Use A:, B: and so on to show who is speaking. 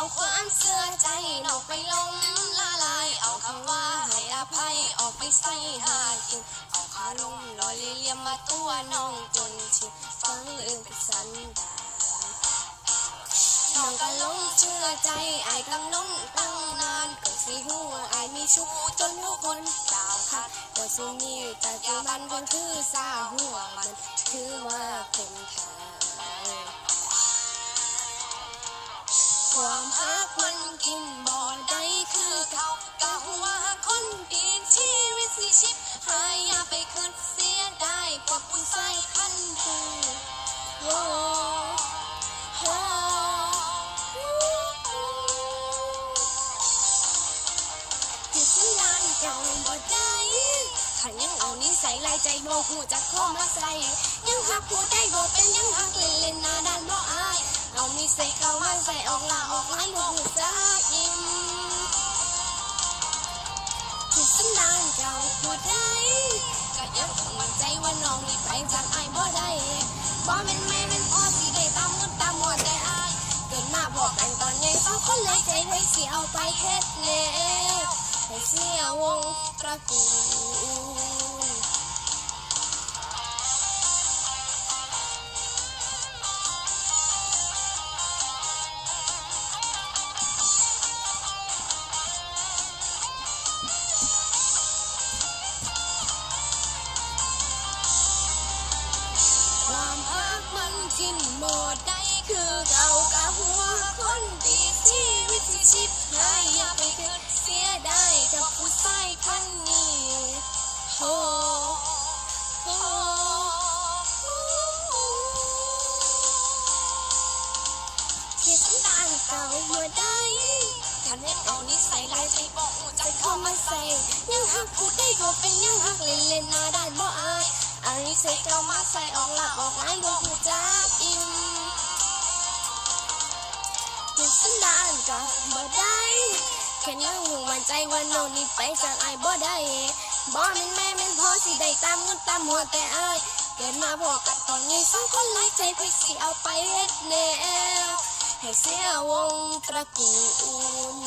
A: เอาความเชื่อใจนอกไปล้มละลายเอาคำว่าให้อภัยออกไปใส่หากินเอาคารมลอยเลี่ยมมาตัวน้องจนชินฟังเรื่องเป็นสันดานน้องก็ลงเชื่อใจไอ้กังน้องตั้งนานก็สิหัวไอ้มีชู้จนหัวคนดาวค่ะก็สิมีแต่ปัจจุบันคนคือสาหัวมันคือว่าคนไทยความฮักมันกินบ่ได้คือเขากะว่าคนดีชีวิตสิชิบหายอย่าไปคิดเสียได้กว่าผู้ชายคันหูโอ้โหที่สัญญาณเก่าบ่ได้ถ้ายังเอานิสัยลายใจบ่หูจักเข้ามาใส่ยังหักผู้ใดบ่เป็นยังหักเล่นหน้าด้านบ่อายเอานิสัยเก่ามาใส่ออกลาออกไล่บ่หูจักอิ่มที่สัญญาณเก่าบ่ได้ก็ยังคงมั่นใจว่าน้องนี่ไปจากอายบ่ได้บ่แม่นแม่แม่นพ่อสิได้ตามเงินตามหัวใจอายเกิดมาบอกกันตอนใหญ่สองคนเลยใจไว้สิเอาไปเฮ็ดแนวให้เสียวงตระกูลความฮักมันกินหมดได้คือเก่ากะหัวคนดีชีวิตสิชิบหายอย่าไปคิดเสียได้กับผู้ชายคนนี้โอ้โหที่สันดานเก่าบ่ได้ถ้าแน่เอานิสัยลายใจบ่หูจักเข้ามาใส่ยังหักผู้ใดบ่เป็นยังหักเล่นหน้าด้านบ่อายเอานิสัยเก่ามาใส่ออกละออกไล่บ่หูจักอิ่มที่สันดานเก่าบ่ได้แค่ยังหูมั่นใจว่าน้องนี่ไปจากอายบ่ได้บ่แม่นแม่แม่นพ่อสิได้ตามเงินตามหัวแต่อายเกิดมาพอกันตอนใหญ่สองคนเลยใจพี่สิเอาไปเฮ็ดแนวให้เสียวงตระกูล